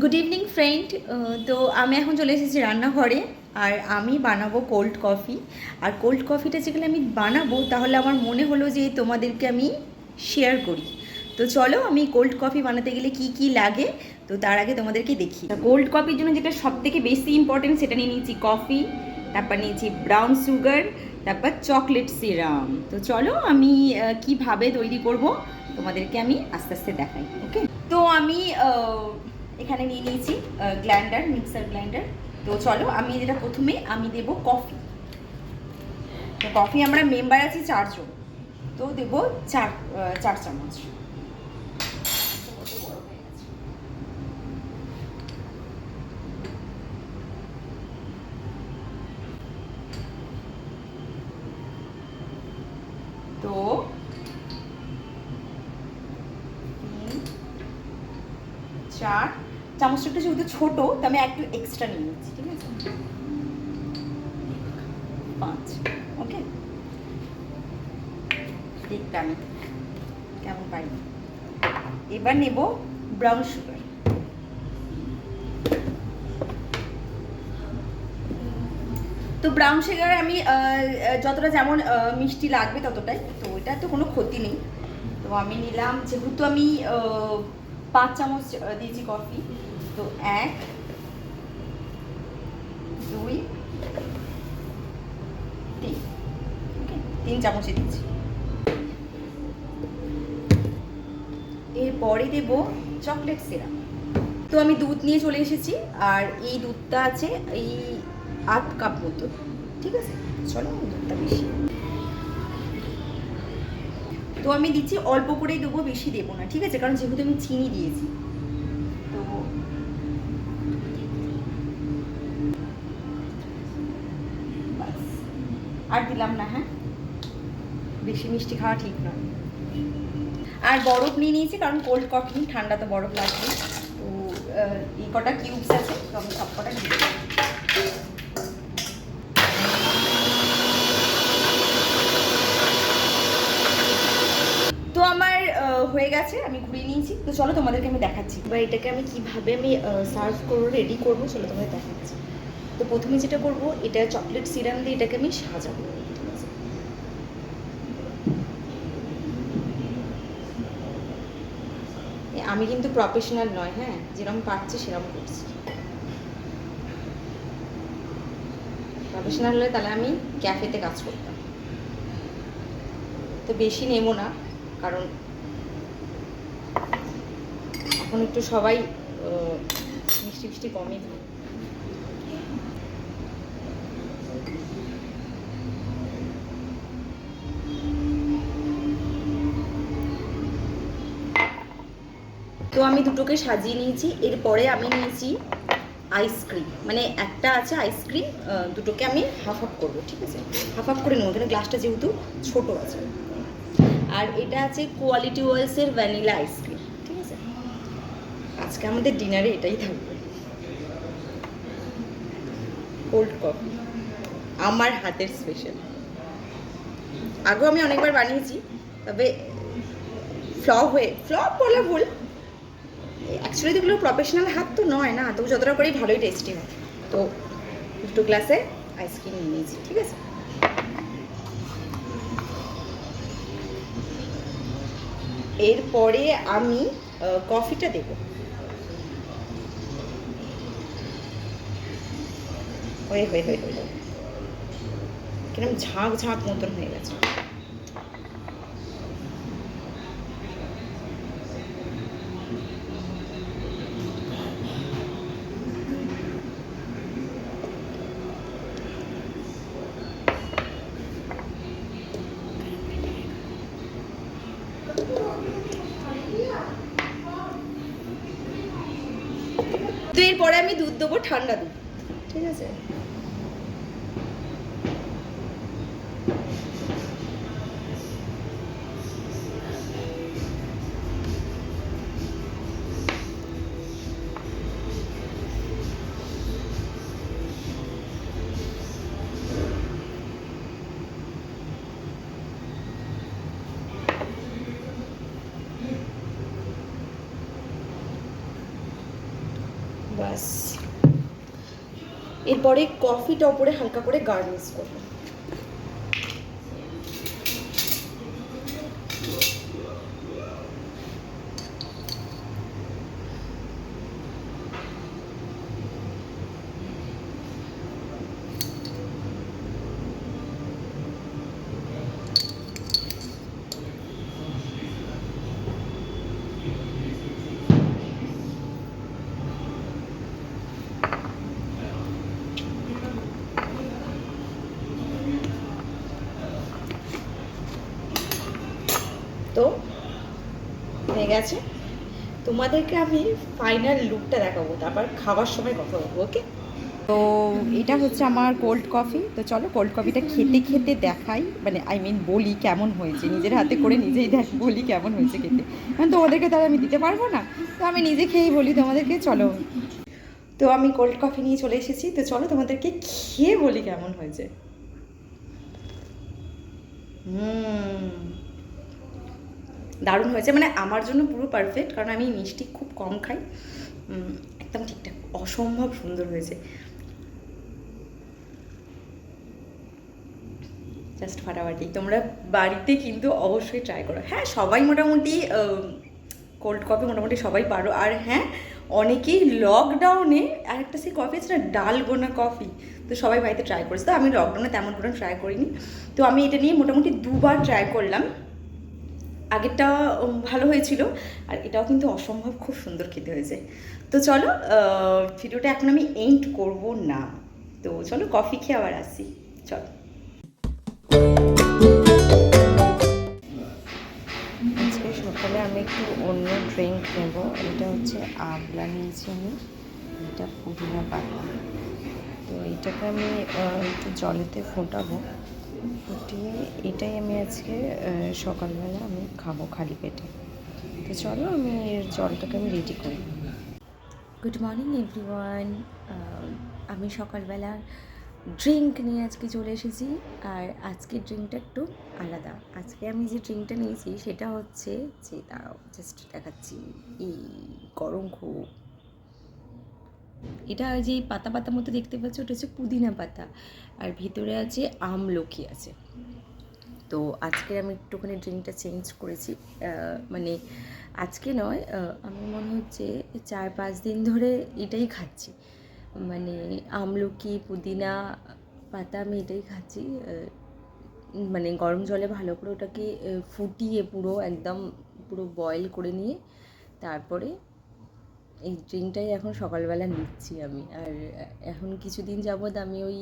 Good evening friend. তো আমি এখন চলে এসেছি রান্নাঘরে, আর আমি বানাবো কোল্ড কফি। আর কোল্ড কফিটা যেগুলো আমি বানাবো, তাহলে আমার মনে হলো যে তোমাদেরকে আমি শেয়ার করি। তো চলো, আমি কোল্ড কফি বানাতে গেলে কি কি লাগে তো তার আগে তোমাদেরকে দেখি। কোল্ড কফির জন্য যেটা সব থেকে বেশি ইম্পর্টেন্ট, সেটা নিয়ে নিয়েছি কফি, তারপর নিয়েছি ব্রাউন সুগার, তারপর চকলেট সিরাম। তো চলো আমি কিভাবে তৈরি করব তোমাদেরকে আমি আস্তে আস্তে দেখাই। ওকে, তো আমি এখানে নিয়ে নিয়েছি গ্রাইন্ডার, মিক্সার গ্রাইন্ডার। তো চলো, আমি যেটা প্রথমে আমি দেব কফি। তো কফি আমরা মেম্বার আছি 4 জন, তো দেব 4 চামচ। তো 4 চামচটা একটু যেহেতু ছোটো, তো আমি একটু এক্সট্রা নিয়ে নিচ্ছি, ঠিক আছে? 5। ওকে, দেখতে আমি কেমন পাই। এবার নেব ব্রাউন সুগার। তো ব্রাউন সুগার আমি যতটা যেমন মিষ্টি লাগবে ততটাই, তো এটা তো কোনো ক্ষতি নেই। তো আমি নিলাম, যেহেতু আমি 5 চামচ দিয়েছি কফি, তো 1, 2, 3। ওকে, 3 চামচই দিচ্ছি। এরপরে দেব চকলেট সিরাপ। তো আমি দুধ নিয়ে চলে এসেছি, আর এই দুধটা আছে এই 8 কাপ মতো, ঠিক আছে? চলো, দুধটা বেশি, তো আমি দিচ্ছি অল্প করেই দেবো, বেশি দেবো না, ঠিক আছে? কারণ যেহেতু আমি চিনি দিয়েছি। তো বাস, আর দিলাম না। হ্যাঁ, বেশি মিষ্টি খাওয়া ঠিক নয়। আর বরফ নিয়ে নিয়েছি, কারণ কোল্ড কফি ঠান্ডা তো বরফ লাগবে। তো এই কটা কিউবস আছে, তো আমি সব কটা দিয়ে দেবো। তো আমার হয়ে গেছে, আমি ঘুরিয়ে নিয়েছি। তো চলো তোমাদেরকে আমি দেখাচ্ছি এবার এটাকে আমি কিভাবে আমি সার্ভ করবো, রেডি করবো, চলো তোমাদের দেখাচ্ছি। তো প্রথমে যেটা করব, এটা চকলেট সিরাম দিয়ে এটাকে আমি সাজাবো, ঠিক আছে? আমি কিন্তু প্রফেশনাল নয়, হ্যাঁ, যেরকম পারছি সেরকম করছি। প্রফেশনাল হলে তাহলে আমি ক্যাফেতে কাজ করতাম। তো বেশি নেবো না, কারণ এখন একটু সবাই মিষ্টি মিষ্টি কমই খায়। তো আমি দুটোকে সাজিয়ে নিয়েছি। এরপরে আমি নিয়েছি আইসক্রিম, মানে একটা আছে আইসক্রিম, দুটোকে আমি হাফ হাফ করবো, ঠিক আছে? হাফ হাফ করে নেবো, এখানে গ্লাসটা যেহেতু ছোট আছে। আর এটা আছে কোয়ালিটি ওয়াইসের ভ্যানিলা আইসক্রিম, ঠিক আছে? আজকে আমাদের ডিনারে এটাই থাকবে, কোল্ড কফি, আমার হাতের স্পেশাল। আগেও আমি অনেকবার বানিয়েছি, তবে ফ্লপ বলা ভুল, অ্যাকচুয়ালি এগুলো প্রফেশনাল হাত তো নয় না, তো যতটা করেই ভালোই টেস্টি হয়। তো দুটো গ্লাসে আইসক্রিম নিয়ে নিয়েছি, ঠিক আছে? এরপরে আমি কফিটা দেব। হয়ে হয়ে হয়ে হয়ে কিরকম ঝাঁক ঝাঁক মতন হয়ে গেছে। তো এরপরে আমি দুধ দেবো, ঠান্ডা দুধ, ঠিক আছে? তো ব্যাস, এরপরে কফিটা ওপরে হালকা করে গার্নিশ করবো। তো হয়ে গেছে, তোমাদেরকে আমি ফাইনাল লুকটা দেখাবো, তারপর খাওয়ার সময় কথা বলবো। ওকে, তো এটা হচ্ছে আমার কোল্ড কফি। তো চলো কোল্ড কফিটা খেতে খেতে দেখাই, মানে বলি কেমন হয়েছে, নিজের হাতে করে নিজেই বলি কেমন হয়েছে খেতে, কারণ তোমাদেরকে তাহলে আমি দিতে পারবো না, তো আমি নিজে খেয়েই বলি তোমাদেরকে। চলো, তো আমি কোল্ড কফি নিয়ে চলে এসেছি, তো চলো তোমাদেরকে খেয়ে বলি কেমন হয়েছে। দারুণ হয়েছে, মানে আমার জন্য পুরো পারফেক্ট, কারণ আমি মিষ্টি খুব কম খাই। একদম ঠিকঠাক, অসম্ভব সুন্দর হয়েছে, জাস্ট ফাটাফাটি। তোমরা বাড়িতে কিন্তু অবশ্যই ট্রাই করো। হ্যাঁ, সবাই মোটামুটি কোল্ড কফি মোটামুটি সবাই পারো। আর হ্যাঁ, অনেকেই লকডাউনে আরেকটা সেই কফি আছে না, ডালগোনা কফি, তো সবাই বাড়িতে ট্রাই করেছে। তো আমি লকডাউনে তেমন কোনো ট্রাই করিনি, তো আমি এটা নিয়ে মোটামুটি 2বার ট্রাই করলাম। আগেরটা ভালো হয়েছিল, আর এটাও কিন্তু অসম্ভব খুব সুন্দর খেতে হয়েছে। তো চলো, ভিডিওটা এখন আমি এন্ড করব না, তো চলো কফি খেয়ে আবার আসি। চলো, আজকে সকালে আমি একটু অন্য ড্রিঙ্ক নেব। এটা হচ্ছে আমলা নিয়েছি আমি, এটা পুদিনা পাতা। তো এটাকে আমি একটু জলেতে ফোটাবো, ফুটিয়ে এটাই আমি আজকে সকালবেলা আমি খাবো খালি পেটে। তো চলো আমি এর জলটাকে আমি রেডি করি। গুড মর্নিং এভরিওয়ান, আমি সকালবেলা ড্রিঙ্ক নিয়ে আজকে চলে এসেছি। আর আজকের ড্রিঙ্কটা একটু আলাদা। আজকে আমি যে ড্রিঙ্কটা নিয়েছি সেটা হচ্ছে, যে দাঁড়াও জাস্ট দেখাচ্ছি, এই গরম খুব। এটা যে পাতা পাতা মতো দেখতে পাচ্ছ, ওটা হচ্ছে পুদিনা পাতা, আর ভিতরে আছে আমলকি আছে। তো আজকে আমি একটুখানি ড্রিঙ্কটা চেঞ্জ করেছি, মানে আজকে নয়, আমি মনে হচ্ছে 4-5 দিন ধরে এটাই খাচ্ছি, মানে আমলকি পুদিনা পাতা আমি এটাই খাচ্ছি। মানে গরম জলে ভালো করে ওটাকে ফুটিয়ে পুরো বয়েল করে নিয়ে তারপরে এই ড্রিঙ্কটাই এখন সকালবেলা নিচ্ছি আমি। আর এখন কিছুদিন যাবৎ আমি ওই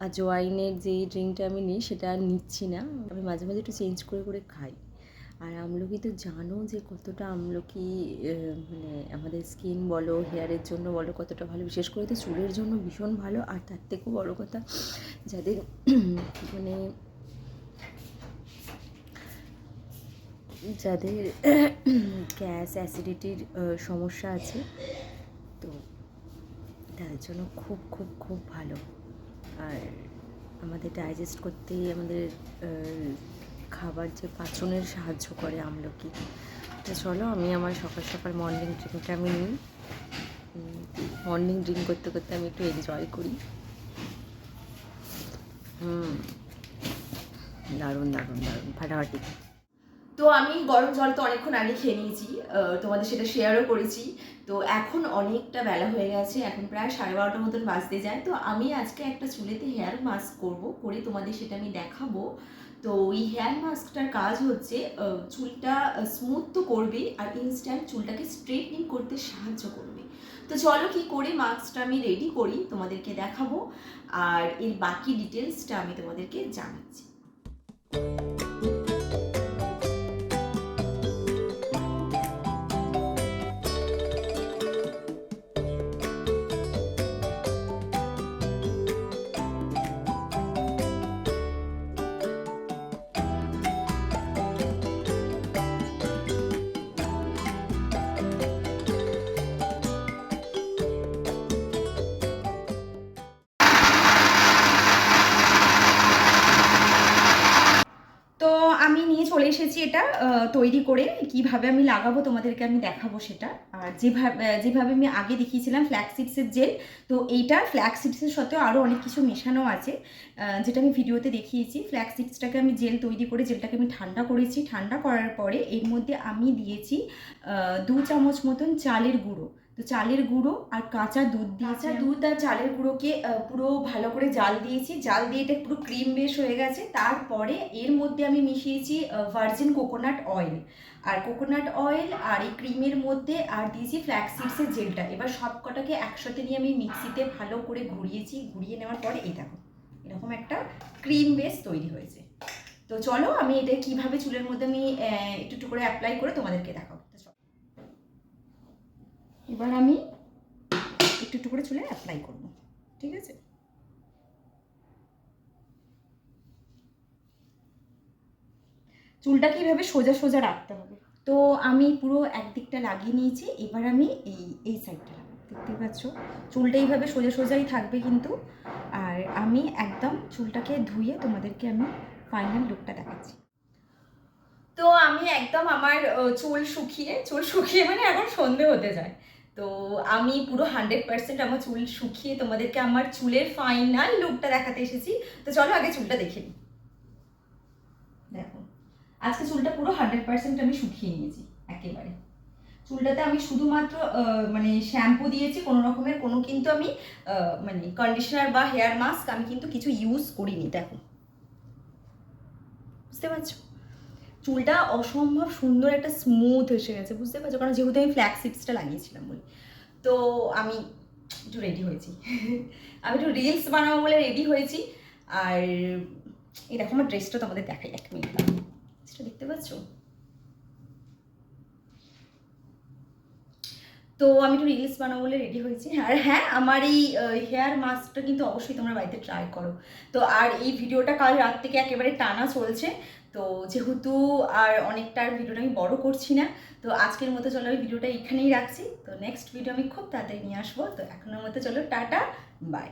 আজওয়াইনের যে ড্রিঙ্কটা আমি নিই সেটা আর নিচ্ছি না, আমি মাঝে মাঝে একটু চেঞ্জ করে করে খাই। আর আমলকি তো জানো যে কতটা আমলকি মানে আমাদের স্কিন বলো, হেয়ারের জন্য বলো কতটা ভালো, বিশেষ করে তো চুলের জন্য ভীষণ ভালো। আর তার থেকেও বড়ো কথা, যাদের মানে যাদের গ্যাস অ্যাসিডিটির সমস্যা আছে, তো তাদের জন্য খুব খুব খুব ভালো। আর আমাদের ডাইজেস্ট করতে, আমাদের খাবার যে পাচনের সাহায্য করে আমলকি। তো চলো আমি আমার সকাল সকাল মর্নিং ড্রিঙ্কটা আমি নিই। মর্নিং ড্রিঙ্ক করতে করতে আমি একটু এনজয় করি। দারুণ দারুণ দারুণ ফাটাফাটি। তো আমি গরম জল তো অনেকক্ষণ আগে খেয়ে নিয়েছি, তোমাদের সেটা শেয়ারও করেছি। তো এখন অনেকটা বেলা হয়ে গেছে, এখন প্রায় 12:30 মতন বাজতে যায়। তো আমি আজকে একটা চুলেতে হেয়ার মাস্ক করে তোমাদের সেটা আমি দেখাবো। তো এই হেয়ার মাস্কটার কাজ হচ্ছে চুলটা স্মুথ তো করবে, আর ইনস্ট্যান্ট চুলটাকে স্ট্রেটনিং করতে সাহায্য করবে। তো চলো কি করে মাস্কটা আমি রেডি করি তোমাদেরকে দেখাবো, আর এর বাকি ডিটেলসটা আমি তোমাদেরকে জানাচ্ছি। তো এসেছি এটা তৈরি করে, কিভাবে আমি লাগাবো তোমাদেরকে আমি দেখাবো সেটা। আর যেভাবে আমি আগে দেখিয়েছিলাম ফ্ল্যাক্স সিডসের জেল, তো এইটা ফ্ল্যাক্স সিডসের সাথেও আরও অনেক কিছু মেশানো আছে, যেটা আমি ভিডিওতে দেখিয়েছি। ফ্ল্যাক্স সিডসটাকে আমি জেল তৈরি করে জেলটাকে আমি ঠান্ডা করেছি। ঠান্ডা করার পরে এর মধ্যে আমি দিয়েছি 2 চামচ মতন চালের গুঁড়ো। তো চালের গুঁড়ো আর কাঁচা দুধ দিয়েছি। দুধ আর চালের গুঁড়োকে পুরো ভালো করে জাল দিয়েছি। জাল দিয়ে এটা পুরো ক্রিম বেশ হয়ে গেছে। তারপরে এর মধ্যে আমি মিশিয়েছি ভার্জিন কোকোনাট অয়েল। আর কোকোনাট অয়েল আর এই ক্রিমের মধ্যে আর দিয়েছি ফ্ল্যাক্স সিডসের জেলটা। এবার সব কটাকে একসাথে নিয়ে আমি মিক্সিতে ভালো করে ঘুরিয়েছি। ঘুরিয়ে নেওয়ার পরে এই দেখো এরকম একটা ক্রিম বেস তৈরি হয়েছে। তো চলো আমি এটা কিভাবে চুলের মধ্যে আমি একটু একটু করে অ্যাপ্লাই করে তোমাদেরকে দেখাবো। এবার আমি একটু একটু করে চুলে অ্যাপ্লাই করব, ঠিক আছে? চুলটা কীভাবে সোজা সোজা রাখতে হবে। তো আমি পুরো একদিকটা লাগিয়ে নিয়েছি। এবার আমি এই সাইডটা লাগাবো। দেখতে পাচ্ছ চুলটা এইভাবে সোজা সোজাই থাকবে কিন্তু। আর আমি একদম চুলটাকে ধুয়ে তোমাদেরকে আমি ফাইনাল লুকটা দেখাচ্ছি। তো আমি একদম আমার চুল শুকিয়ে মানে এখন সন্ধে হতে যায়। তো আমি পুরো 100% আমার চুল শুকিয়ে তোমাদেরকে আমার চুলের ফাইনাল লুকটা দেখাতে এসেছি। তো চলো আগে চুলটা দেখে নিই। দেখো আজকে চুলটা পুরো 100% আমি শুকিয়ে নিয়েছি একেবারে। চুলটাতে আমি শুধুমাত্র মানে শ্যাম্পু দিয়েছি, কোনো রকমের কোনো কিন্তু আমি মানে কন্ডিশনার বা হেয়ার মাস্ক আমি কিন্তু কিছু ইউজ করিনি। দেখো বুঝতে পারছো চুলটা অসম্ভব সুন্দর একটা স্মুথ এসে গেছে, বুঝতে পারছো? কারণ যেহেতু আমি ফ্ল্যাক্স সিডসটা লাগিয়েছিলাম বলে। তো আমি একটু রেডি হয়েছি আমি একটু রিলস বানাবো বলে রেডি হয়েছি। আর এরকম আমার ড্রেসটা তোমাদের দেখাই, 1 মিনিট ড্রেসটা দেখতে পাচ্ছ? তো আমি একটু রিলস বানাবো বলে রেডি হয়েছি। আর হ্যাঁ, আমার এই হেয়ার মাস্কটা কিন্তু অবশ্যই তোমরা বাড়িতে ট্রাই করো। তো আর এই ভিডিওটা কাল রাত থেকে একেবারে টানা চলছে। তো যেহেতু আর অনেকটা আর ভিডিওটা আমি বড় করছি না, তো আজকের মতো চলো আমি ভিডিওটা এখানেই রাখছি। তো নেক্সট ভিডিও আমি খুব তাড়াতাড়ি নিয়ে আসবো। তো এখনের মতো চলো টাটা, বাই।